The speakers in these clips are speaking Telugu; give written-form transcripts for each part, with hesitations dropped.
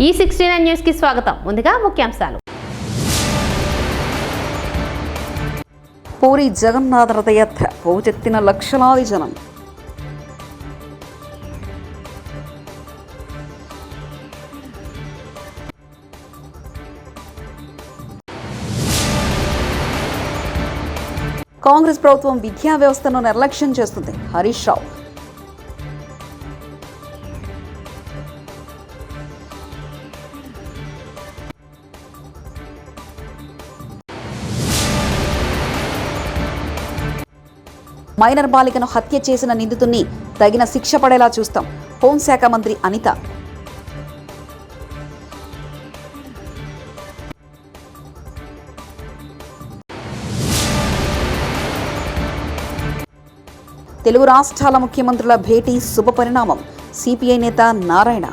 E69 న్యూస్ కి స్వాగతం. ముందుగా ముఖ్యాంశాలు. పూరి జగన్నాథ రథయాత్ర పోటెత్తిన లక్షలాది జనం. కాంగ్రెస్ ప్రభుత్వం విద్యా వ్యవస్థను నిర్లక్ష్యం చేస్తుంది. హరీష్ రావు. మైనర్ బాలికను హత్య చేసిన నిందితుడిని తగిన శిక్ష పడేలా చూస్తాం. హోంశాఖ మంత్రి అనిత. తెలుగు రాష్ట్రాల ముఖ్యమంత్రుల భేటీ శుభ పరిణామం. సిపిఐ నేత నారాయణ.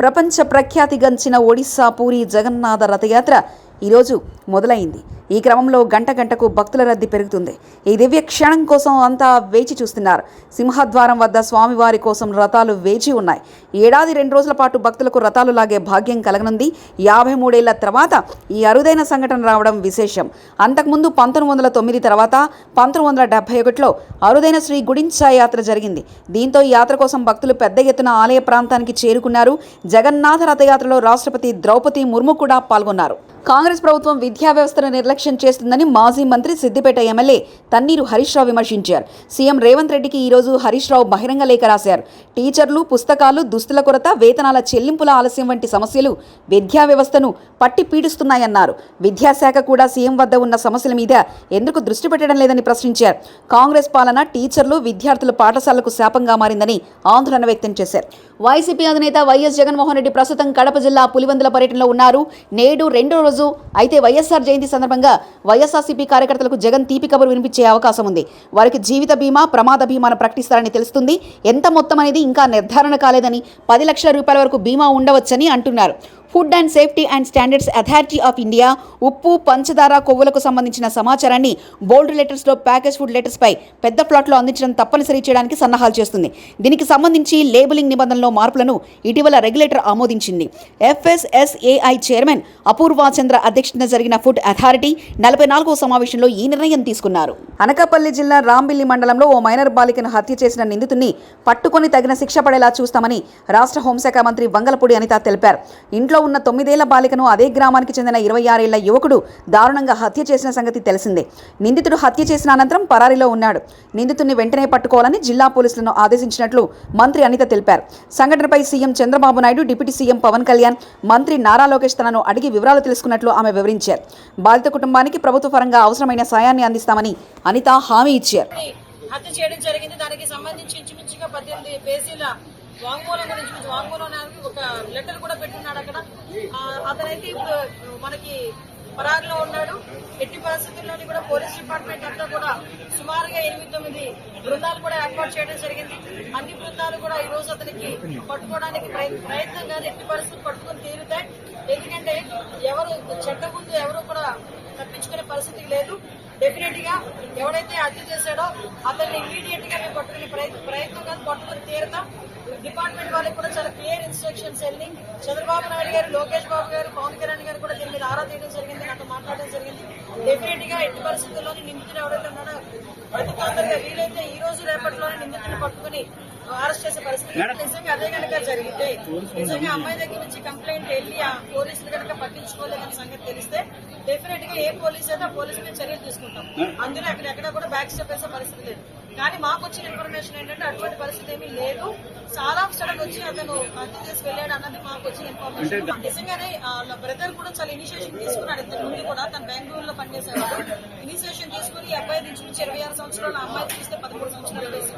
ప్రపంచ ప్రఖ్యాతిగంచిన ఒడిశా పూరి జగన్నాథ రథయాత్ర ఈరోజు మొదలైంది. ఈ క్రమంలో గంట గంటకు భక్తుల రద్దీ పెరుగుతుంది. ఈ దివ్య క్షణం కోసం అంతా వేచి చూస్తున్నారు. సింహద్వారం వద్ద స్వామివారి కోసం రథాలు వేచి ఉన్నాయి. ఏడాది 2 రోజుల పాటు భక్తులకు రథాలు లాగే భాగ్యం కలగనుంది. 53 ఏళ్ల తర్వాత ఈ అరుదైన సంఘటన రావడం విశేషం. అంతకుముందు 1909 తర్వాత 1971లో అరుదైన శ్రీ గుడించా యాత్ర జరిగింది. దీంతో ఈ యాత్ర కోసం భక్తులు పెద్ద ఎత్తున ఆలయ ప్రాంతానికి చేరుకున్నారు. జగన్నాథ రథయాత్రలో రాష్ట్రపతి ద్రౌపది ముర్ము కూడా పాల్గొన్నారు. కాంగ్రెస్ ప్రభుత్వం విద్యా వ్యవస్థను నిర్లక్ష్యం చేస్తుందని మాజీ మంత్రి సిద్దిపేట ఎమ్మెల్యే తన్నీరు హరీష్ రావు విమర్శించారు. సీఎం రేవంత్ రెడ్డికి ఈరోజు హరీష్ రావు బహిరంగ లేఖ రాశారు. టీచర్లు, పుస్తకాలు, దుస్తుల కొరత, వేతనాల చెల్లింపుల ఆలస్యం వంటి సమస్యలు విద్యా వ్యవస్థను పట్టి పీడిస్తున్నాయన్నారు. విద్యాశాఖ కూడా సీఎం వద్ద ఉన్న సమస్యల మీద ఎందుకు దృష్టి పెట్టడం లేదని ప్రశ్నించారు. కాంగ్రెస్ పాలన టీచర్లు, విద్యార్థుల పాఠశాలకు శాపంగా మారిందని ఆందోళన వ్యక్తం చేశారు. వైసీపీ అధినేత వైఎస్ జగన్మోహన్ రెడ్డి ప్రస్తుతం కడప జిల్లా పులివెందుల పర్యటనలో ఉన్నారు. నేడు 2వ రోజు. అయితే వైఎస్ఆర్ జయంతి సందర్భంగా వైఎస్ఆర్సీపీ కార్యకర్తలకు జగన్ తీపి కబురు వినిపించే అవకాశం ఉంది. వారికి జీవిత బీమా, ప్రమాద బీమాను ప్రకటిస్తారని తెలుస్తుంది. ఎంత మొత్తం అనేది ఇంకా నిర్ధారణ కాలేదని, 10 లక్షల రూపాయల వరకు బీమా ఉండవచ్చని అంటున్నారు. Food and safety and standards authority of India ఉప్పు, పంచదార, కొవ్వులకు సంబంధించిన సమాచారాన్ని బోల్డ్ లెటర్స్లో ప్యాకేజ్ ఫుడ్ లెటర్స్పై పెద్ద ప్లాట్లో అందించడం తప్పనిసరి చేయడానికి సన్నాహాలు చేస్తుంది. దీనికి సంబంధించి లేబులింగ్ నిబంధనలో మార్పులను ఇటీవల రెగ్యులేటర్ ఆమోదించింది. FSSAI చైర్మన్ అపూర్వ చంద్ర అధ్యక్షతన జరిగిన ఫుడ్ అథారిటీ 44వ సమావేశంలో ఈ నిర్ణయం తీసుకున్నారు. అనకాపల్లి జిల్లా రాంబిల్లి మండలంలో ఓ మైనర్ బాలికను హత్య చేసిన నిందితుడిని పట్టుకొని తగిన శిక్ష పడేలా చూస్తామని రాష్ట్ర హోంశాఖ మంత్రి వంగలపూడి అనిత తెలిపారు. ఇంట్లో ఉన్న 9 ఏళ్ల బాలికను అదే గ్రామానికి చెందిన 26 ఏళ్ల యువకుడు దారుణంగా హత్య చేసిన సంగతి తెలిసిందే. నిందితుడు హత్య చేసిన అనంతరం పరారీలో ఉన్నాడు. నిందితుడిని వెంటనే పట్టుకోవాలని జిల్లా పోలీసులను ఆదేశించినట్లు మంత్రి అనిత తెలిపారు. సంఘటనపై CM Chandrababu Naidu, deputy CM Pawan Kalyan, మంత్రి నారా లోకేష్ తనను అడిగి వివరాలు తెలుసుకున్నట్లు ఆమె వివరించారు. బాధిత కుటుంబానికి ప్రభుత్వ పరంగా అవసరమైన సాయాన్ని అందిస్తామని అనిత హామీ ఇచ్చారు. హత్య చేయడం జరిగింది. దానికి సంబంధించి ఇంచుమించుగా 18 పేజీల వాంగ్మూలం గురించి వాంగ్మూలానికి ఒక లెటర్ కూడా పెట్టున్నాడు. అక్కడ అతనైతే ఇప్పుడు మనకి పరారులో ఉన్నాడు. ఎట్టి పరిస్థితుల్లోని కూడా పోలీస్ డిపార్ట్మెంట్ అంతా కూడా సుమారుగా 8-9 బృందాలు కూడా ఏర్పాటు చేయడం జరిగింది. అన్ని బృందాలు కూడా ఈ రోజు అతనికి పట్టుకోవడానికి ప్రయత్నం కానీ ఎట్టి పరిస్థితులు పట్టుకొని తీరుతాయి. ఎందుకంటే ఎవరు చట్టం ముందు ఎవరు కూడా తప్పించుకునే పరిస్థితి లేదు. డెఫినెట్ గా ఎవడైతే హత్య చేశాడో అతన్ని ఇమీడియట్ గా మేము పట్టుకునే ప్రయత్నం కానీ పట్టుకుని తీరుతాం. డిపార్ట్మెంట్ వాళ్ళకి కూడా చాలా క్లియర్ ఇన్స్ట్రక్షన్స్ వెళ్ళి చంద్రబాబు నాయుడు గారు, లోకేష్ బాబు గారు, పవన్ కళ్యాణ్ గారు కూడా దీని మీద ఆరా తీయడం జరిగింది, నాతో మాట్లాడడం జరిగింది. డెఫినెట్ గా ఎట్టి పరిస్థితుల్లోని నిందితుడు ఎవరైతే ఉన్నాడో అతి తొందరగా వీలైతే ఈ రోజు రేపటిలోనే నిందితుడిని పట్టుకుని అరెస్ట్ చేసే పరిస్థితి. నిజంగా అదే కనుక జరిగితే, నిజంగా అమ్మాయి దగ్గర నుంచి కంప్లైంట్ వెళ్ళి ఆ పోలీసులు కనుక పట్టించుకోలేదన్న సంగతి తెలిస్తే డెఫినెట్ గా ఏ పోలీస్ అయితే ఆ పోలీసు మీద చర్యలు తీసుకుంటాం. అందులో ఎక్కడ కూడా బ్యాక్ స్టెప్ వేసే పరిస్థితి లేదు. కానీ మాకు వచ్చిన ఇన్ఫర్మేషన్ ఏంటంటే అటువంటి పరిస్థితి ఏమీ లేదు. చాలా సడన్ వచ్చి అతను హత్య చేసి వెళ్ళాడు అన్నది మాకు వచ్చిన ఇన్ఫర్మేషన్. నిజంగానే బ్రదర్ కూడా చాలా ఇనిషియేషన్ తీసుకున్నాడు. ఇంతకు ముందు కూడా తను బెంగళూరులో పనిచేశాడు. ఇనిషియేషన్ తీసుకుని ఈ అబ్బాయి నుంచి 26 సంవత్సరాలు, ఆ అమ్మాయి చూస్తే 13 సంవత్సరాలు వయసు.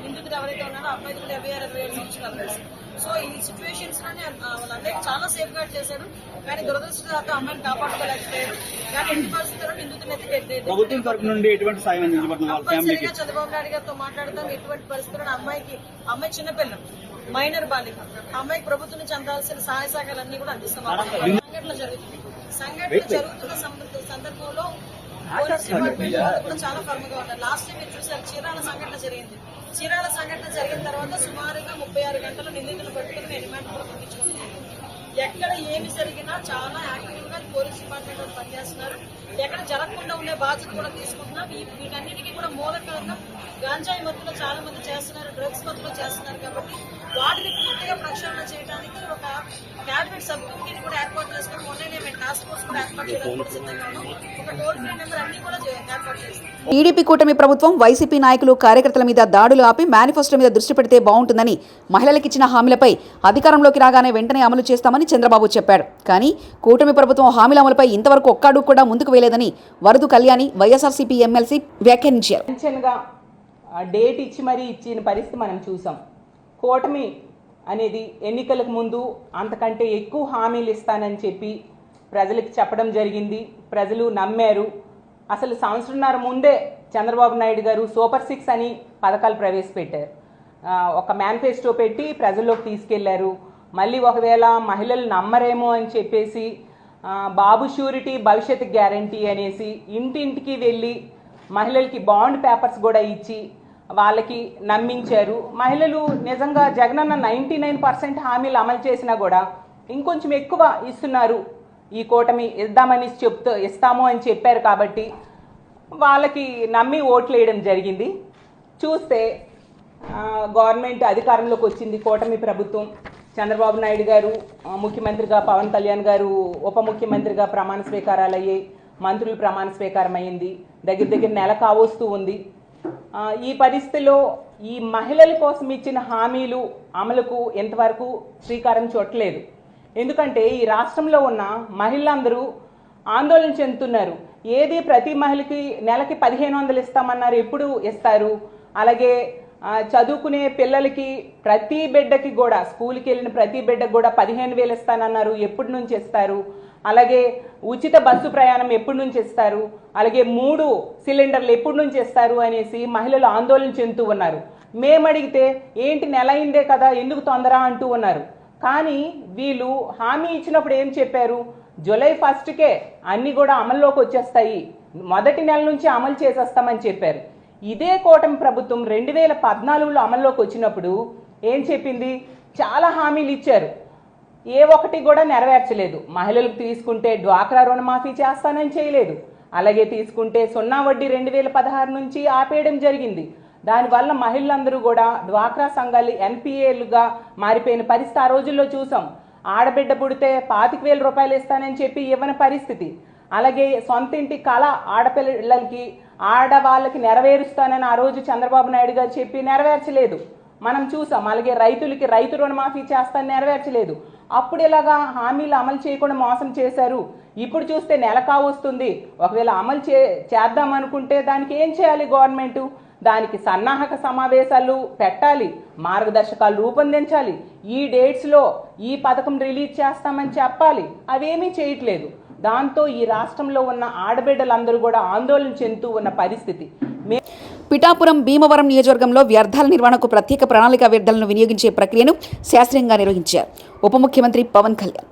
నిందితుడు ఎవరైతే ఉన్నాడో ఆ అబ్బాయి కూడా 26-27 సంవత్సరాల వయసు. సో ఈ సిచ్యువేషన్స్ లోనే వాళ్ళందరికీ చాలా సేఫ్ గార్డ్ చేశాడు. కానీ దురదృష్టంతో అమ్మాయిని కాపాడుకోలేకపోయారు. కానీ ఎన్ని పరిస్థితుల్లో నిందితుని ప్రభుత్వం తరఫు నుండి ఎటువంటి సాయం కంపల్సరీగా చంద్రబాబు నాయుడు గారితో మాట్లాడతాం. ఎటువంటి పరిస్థితుల్లో అమ్మాయి చిన్నపిల్ల, మైనర్ బాలిక, అమ్మాయికి ప్రభుత్వం నుంచి అందాల్సిన సహాయ సహకారాలన్నీ కూడా అందిస్తాం. సంఘటన జరుగుతున్న సందర్భంలో పోలీస్ డిపార్ట్మెంట్ వాళ్ళు కూడా చాలా ఫర్మ్ గా ఉన్నారు. లాస్ట్ టైం మీరు చూసారు చీరాల సంఘటన జరిగింది. చీరాల సంఘటన జరిగిన తర్వాత సుమారుగా 36 గంటలు నిందితులు పట్టుకుని రిమాండ్ కూడా పంపించుకోవడం జరిగింది. ఎక్కడ ఏమి జరిగినా చాలా యాక్టివ్ గా పోలీస్ డిపార్ట్మెంట్ వాళ్ళు పనిచేస్తున్నారు. ఎక్కడ జరగకుండా ఉండే బాధ్యత కూడా తీసుకుంటున్నాం. వీటన్నిటికీ కూడా మూలకారణం గాంజాయి మత్తులో చాలా మంది చేస్తున్నారు, డ్రగ్స్ మత్తులో చేస్తున్నారు. కాబట్టి వాటిని పూర్తిగా ప్రక్షాళన చేయడానికి ఒక క్యాబినెట్ సబ్ కమిటీని కూడా ఏర్పాటు చేసుకుని మొన్ననే మేము టాస్క్ ఫోర్స్ కూడా ఏర్పాటు చేయడానికి కూడా సిద్ధంగా ఉన్నాం. ఒక టోల్ ఫ్రీ నెంబర్ అన్ని కూడా ఏర్పాటు చేస్తాం. టీడీపీ కూటమి ప్రభుత్వం వైసీపీ నాయకులు కార్యకర్తల మీద దాడులు ఆపి మేనిఫెస్టో మీద దృష్టి పెడితే బాగుంటుందని, మహిళలకిచ్చిన హామీలపై అధికారంలోకి రాగానే వెంటనే అమలు చేస్తామని చంద్రబాబు చెప్పాడు. కానీ కూటమి ప్రభుత్వం హామీల అమలుపై ఇంతవరకు ఒక్క అడుగు కూడా ముందుకు వేయలేదని వరదు కళ్యాణి వైఎస్ఆర్సీపీ ఎమ్మెల్సీ వ్యాఖ్యానించారు. డేట్ ఇచ్చి మరీ ఇచ్చిన పరిస్థితి మనం చూసాం. కూటమి అనేది ఎన్నికలకు ముందు అంతకంటే ఎక్కువ హామీలు ఇస్తానని చెప్పి ప్రజలకు చెప్పడం జరిగింది. ప్రజలు నమ్మారు. అసలు సంవత్సరంన్నర ముందే చంద్రబాబు నాయుడు గారు సూపర్ 6 అని పథకాలు ప్రవేశపెట్టారు. ఒక మేనిఫెస్టో పెట్టి ప్రజల్లోకి తీసుకెళ్లారు. మళ్ళీ ఒకవేళ మహిళలు నమ్మరేమో అని చెప్పేసి బాబు షూరిటీ భవిష్యత్ గ్యారంటీ అనేసి ఇంటింటికి వెళ్ళి మహిళలకి బాండ్ పేపర్స్ కూడా ఇచ్చి వాళ్ళకి నమ్మించారు. మహిళలు నిజంగా జగనన్న 99% హామీలు అమలు చేసినా కూడా ఇంకొంచెం ఎక్కువ ఇస్తున్నారు, ఈ కూటమి ఇస్తాము అని చెప్పారు. కాబట్టి వాళ్ళకి నమ్మి ఓట్లు వేయడం జరిగింది. చూస్తే గవర్నమెంట్ అధికారంలోకి వచ్చింది కూటమి ప్రభుత్వం. చంద్రబాబు నాయుడు గారు ముఖ్యమంత్రిగా, పవన్ కళ్యాణ్ గారు ఉప ముఖ్యమంత్రిగా ప్రమాణ స్వీకారాలు అయ్యాయి. మంత్రులు ప్రమాణ స్వీకారం అయ్యింది. దగ్గర నెల కావస్తూ ఉంది. ఈ పరిస్థితిలో ఈ మహిళల కోసం ఇచ్చిన హామీలు అమలుకు ఎంతవరకు శ్రీకారం చుట్టలేదు. ఎందుకంటే ఈ రాష్ట్రంలో ఉన్న మహిళలందరూ ఆందోళన చెందుతున్నారు. ఏది ప్రతి మహిళకి నెలకి 1500 ఇస్తామన్నారు, ఎప్పుడు ఇస్తారు? అలాగే చదువుకునే పిల్లలకి ప్రతి బిడ్డకి కూడా, స్కూల్కి వెళ్ళిన ప్రతి బిడ్డకి కూడా 15,000 ఇస్తానన్నారు, ఎప్పటి నుంచి ఇస్తారు? అలాగే ఉచిత బస్సు ప్రయాణం ఎప్పటి నుంచి ఇస్తారు? అలాగే 3 సిలిండర్లు ఎప్పటి నుంచి ఇస్తారు అనేసి మహిళలు ఆందోళన చెందుతూ ఉన్నారు. మేము అడిగితే ఏంటి నెల అయిందే కదా, ఎందుకు తొందర అంటూ ఉన్నారు. కానీ వీళ్ళు హామీ ఇచ్చినప్పుడు ఏం చెప్పారు? జూలై 1కే అన్నీ కూడా అమల్లోకి వచ్చేస్తాయి, మొదటి నెల నుంచి అమలు చేసేస్తామని చెప్పారు. ఇదే కూటమి ప్రభుత్వం 2014లో అమల్లోకి వచ్చినప్పుడు ఏం చెప్పింది? చాలా హామీలు ఇచ్చారు, ఏ ఒక్కటి కూడా నెరవేర్చలేదు. మహిళలకు తీసుకుంటే డ్వాక్రా రుణమాఫీ చేస్తానని చేయలేదు. అలాగే తీసుకుంటే 0 వడ్డీ 2016 నుంచి ఆపేయడం జరిగింది. దానివల్ల మహిళలందరూ కూడా డ్వాక్రా సంఘాలు ఎన్పిఏలుగా మారిపోయిన పరిస్థితి ఆ రోజుల్లో చూసాం. ఆడబిడ్డ పుడితే 25,000 రూపాయలు ఇస్తానని చెప్పి ఇవ్వని పరిస్థితి. అలాగే సొంత ఇంటి కళ ఆడపిల్లలకి, ఆడవాళ్ళకి నెరవేరుస్తానని ఆ రోజు చంద్రబాబు నాయుడు గారు చెప్పి నెరవేర్చలేదు, మనం చూసాం. అలాగే రైతులకి రైతు రుణమాఫీ చేస్తానని నెరవేర్చలేదు. అప్పుడు ఇలాగా హామీలు అమలు చేయకుండా మోసం చేశారు. ఇప్పుడు చూస్తే నెల కావస్తుంది. ఒకవేళ అమలు చేద్దాం అనుకుంటే దానికి ఏం చేయాలి గవర్నమెంట్? దానికి సన్నాహక సమావేశాలు పెట్టాలి, మార్గదర్శకాలు రూపొందించాలి, ఈ డేట్స్లో ఈ పథకం రిలీజ్ చేస్తామని చెప్పాలి. అవేమీ చేయట్లేదు. దాంతో ఈ రాష్ట్రంలో ఉన్న ఆడబిడ్డలందరూ కూడా ఆందోళన చెందుతూ ఉన్న పరిస్థితి. పిఠాపురం భీమవరం నియోజకవర్గంలో వ్యర్థాల నిర్వహణకు ప్రత్యేక ప్రణాళిక వ్యర్థాలను వినియోగించే ప్రక్రియను శాస్త్రీయంగా నిర్వహించారు ఉప ముఖ్యమంత్రి పవన్ కళ్యాణ్.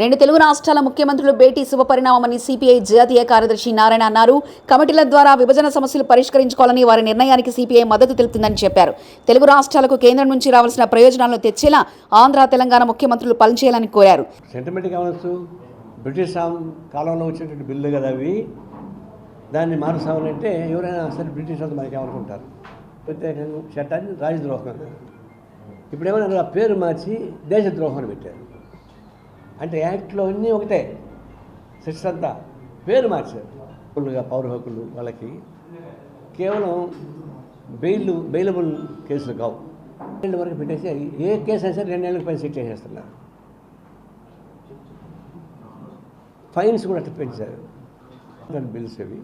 రెండు తెలుగు రాష్ట్రాల ముఖ్యమంత్రులు భేటీ శుభపరిణామమని సిపిఐ జాతీయ కార్యదర్శి నారాయణ అన్నారు. కమిటీల ద్వారా విభజన సమస్యలు పరిష్కరించుకోవాలని వారి నిర్ణయానికి సిపిఐ మద్దతు తెలుపుతుందని చెప్పారు. తెలుగు రాష్ట్రాలకు కేంద్రం నుంచి రావాల్సిన ప్రయోజనాలను తెచ్చేలా ఆంధ్ర, తెలంగాణ ముఖ్యమంత్రులు పనిచేయాలని కోరారు. సెంటిమెంట్ కావచ్చు, బ్రిటిష్ కాలంలో వచ్చినటువంటి బిల్లు కదా అవి, దాన్ని మారుస్తామంటే ఎవరైనా అసలు బ్రిటిష్ అంతా మనకి ఏమనుకుంటారు? ప్రత్యేకంగా చట్టాన్ని రాజద్రోహం ఇప్పుడు ఏమన్నా ఆ పేరు మార్చి దేశద్రోహం అని పెట్టారు. అంటే యాక్ట్లో అన్నీ ఒకటే, సెక్షన్ అంతా పేరు మార్చారు. పౌర హక్కులు వాళ్ళకి కేవలం బెయిలబుల్ కేసులు కావు. 2 వరకు పెట్టేసి ఏ కేసు అయినా సరే 2 ఏళ్ళకి పైన సెట్ చేసేస్తున్నారు. ఫైన్స్ కూడా అట్లా పెంచారు. బిల్స్ అవి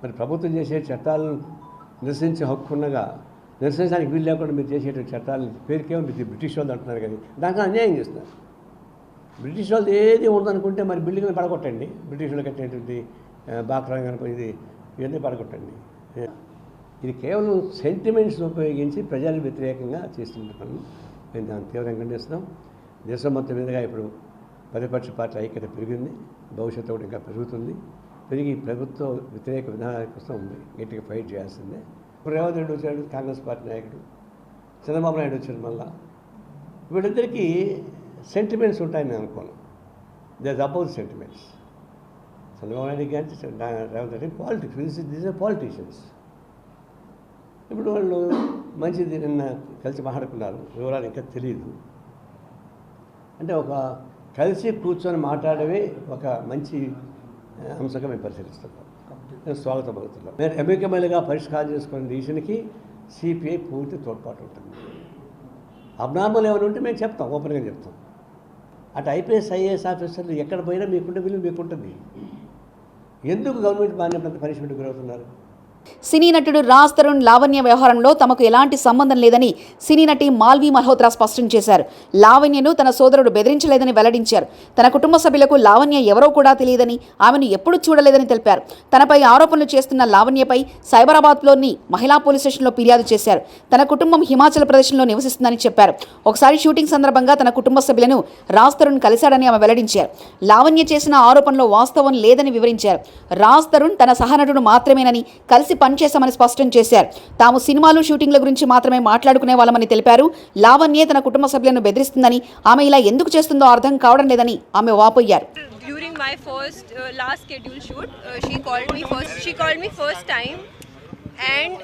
మరి ప్రభుత్వం చేసే చట్టాలను నిరసించే హక్కు ఉండగా నిరసించడానికి వీలు లేకుండా మీరు చేసేటువంటి చట్టాలు పేరుకేమో మీరు బ్రిటిష్ వాళ్ళు అంటున్నారు, కానీ దాంట్లో అన్యాయం చేస్తున్నారు. బ్రిటిష్ వాళ్ళు ఏది ఉండదనుకుంటే మరి బిల్డింగ్ని పడగొట్టండి, బ్రిటిష్ వాళ్ళు కట్టినటువంటి బాక్రా ఇది ఇవన్నీ పడగొట్టండి. ఇది కేవలం సెంటిమెంట్స్ ఉపయోగించి ప్రజలకు వ్యతిరేకంగా చేస్తున్న పనులు మేము దాన్ని తీవ్రంగా ఖండిస్తున్నాం. దేశం మొత్తం మీదుగా ఇప్పుడు ప్రతిపక్ష పార్టీ ఐక్యత పెరిగింది, భవిష్యత్తు కూడా ఇంకా పెరుగుతుంది. పెరిగి ప్రభుత్వ వ్యతిరేక విధానాల కోసం గట్టిగా ఫైట్ చేయాల్సిందే. ఇప్పుడు రేవంత్ రెడ్డి వచ్చాడు, కాంగ్రెస్ పార్టీ నాయకుడు, చంద్రబాబు నాయుడు వచ్చాడు. మళ్ళా వీళ్ళిద్దరికీ సెంటిమెంట్స్ ఉంటాయని నేను అనుకోను. They are about sentiments. Chandrababu Naidu కానీ Revanth Reddy politics, these are politicians. ఇప్పుడు వాళ్ళు మంచిది నిన్న కలిసి మాట్లాడుకున్నారు, వివరాలు ఇంకా తెలియదు. అంటే ఒక కలిసి కూర్చొని మాట్లాడమే ఒక మంచి అంశంగా మేము పరిశీలిస్తున్నాం. నేను స్వాగతం పలుకుతున్నాం. నేను ఎమ్మెల్యేగా పరిష్కారం చేసుకునే డిసిషన్కి సిపిఐ పూర్తి తోడ్పాటు ఉంటుంది. అబ్నార్మల్ ఏమైనా ఉంటే మేము చెప్తాం, ఓపెన్గా చెప్తాం. అటు ఐఏఎస్ ఆఫీసర్లు ఎక్కడ పోయినా మీకుంటే విలువ మీకుంటుంది. ఎందుకు గవర్నమెంట్ బాధ్యత పనిష్మెంట్ గురవుతున్నారు? సినీ నటుడు రాజ్ తరుణ్ లావణ్య వ్యవహారంలో తమకు ఎలాంటి సంబంధం లేదని సినీ నటి మాల్వి మల్హోత్రా స్పష్టం చేశారు. లావణ్యను తన సోదరుడు బెదిరించలేదని వెల్లడించారు. తన కుటుంబ సభ్యులకు లావణ్య ఎవరో కూడా తెలియదని, ఆమెను ఎప్పుడూ చూడలేదని తెలిపారు. తనపై ఆరోపణలు చేస్తున్న లావణ్యపై సైబరాబాద్లోని మహిళా పోలీస్ స్టేషన్లో ఫిర్యాదు చేశారు. తన కుటుంబం హిమాచల్ ప్రదేశ్లో నివసిస్తుందని చెప్పారు. ఒకసారి షూటింగ్ సందర్భంగా తన కుటుంబ సభ్యులను రాజ్ తరుణ్ కలిశాడని ఆమె వెల్లడించారు. లావణ్య చేసిన ఆరోపణలో వాస్తవం లేదని వివరించారు. రాజ్ తరుణ్ తన సహనటుడు మాత్రమేనని, కలిసి పనిచేశామని స్పష్టం చేశారు. తాము సినిమాలు షూటింగ్ల గురించి మాత్రమే మాట్లాడుకునే వాళ్ళమని తెలిపారు. లావణ్యే తన కుటుంబ సభ్యులను బెదిరిస్తుందని, ఆమె ఇలా ఎందుకు చేస్తుందో అర్థం కావడం లేదని ఆమె వాపోయారు. During my last scheduled shoot, she called me first time, and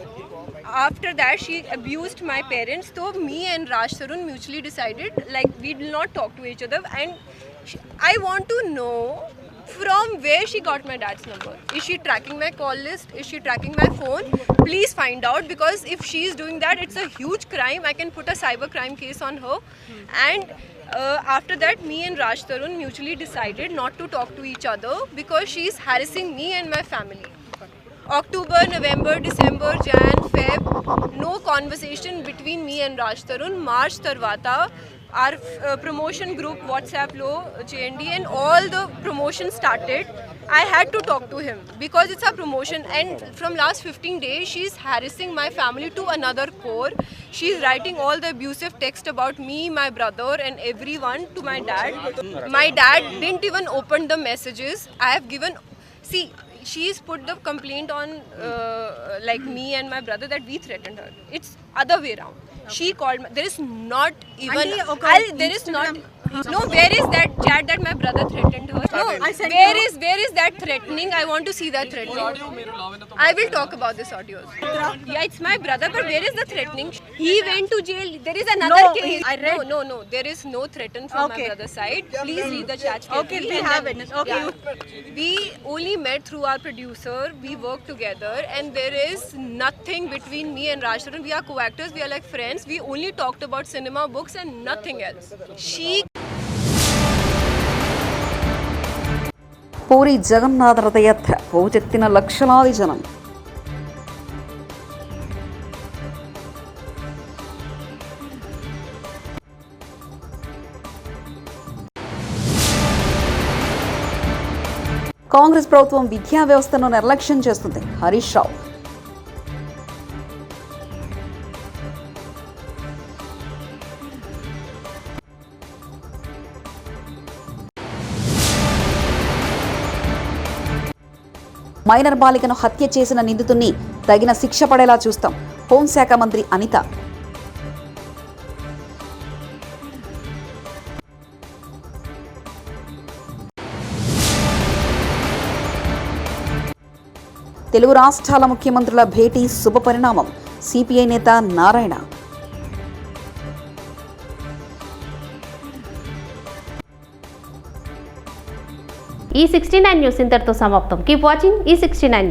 after that she abused my parents. So me and Raj Tarun mutually decided like we will not talk to each other, and I want to know from where she got my dad's number. Is she tracking my call list? Is she tracking my phone? Please find out, because if she is doing that, it's a huge crime. I can put a cyber crime case on her. And after that, me and Raj Tarun mutually decided not to talk to each other because she is harassing me and my family. October, November, December, Jan, Feb, no conversation between me and Raj Tarun. March tarvata our promotion group WhatsApp lo JND and all the promotion started. I had to talk to him because it's a promotion, and from last 15 days she's harassing my family to another core. She's writing all the abusive text about me, my brother and everyone to my dad. My dad didn't even open the messages. I have given, see, she's put the complaint on like me and my brother that we threatened her. It's other way around. She called me. There is not even there is not no, where is that chat that my brother threatened her? No, where is that threatening? I want to see that threatening. I will talk about this audio. Yeah, it's my brother, but where is the threatening? He went to jail. There is another case. No. There is no threaten from my brother's side. Please read the chat. Okay, we have it. Okay. Yeah. We only met through our producer. We work together, and there is nothing between me and Raj Tarun. We are co-actors. We are like friends. We only talked about cinema, books, and nothing else. Puri Jagannath రథయాత్ర పోటెత్తిన లక్షలాది జనం. కాంగ్రెస్ ప్రభుత్వం విద్యా వ్యవస్థను నిర్లక్ష్యం చేస్తుంది. హరీష్ రావు. మైనర్ బాలికను హత్య చేసిన నిందితుడిని తగిన శిక్ష పడేలా చూస్తాం. హోంశాఖ మంత్రి అనిత. తెలుగు రాష్ట్రాల ముఖ్యమంత్రుల భేటీ శుభ పరిణామం. సిపిఐ నేత నారాయణ. ఈ 69 న్యూస్ ఇంతటితో సమాప్తం. కీప్ వాచింగ్ ఈ 69 న్యూస్.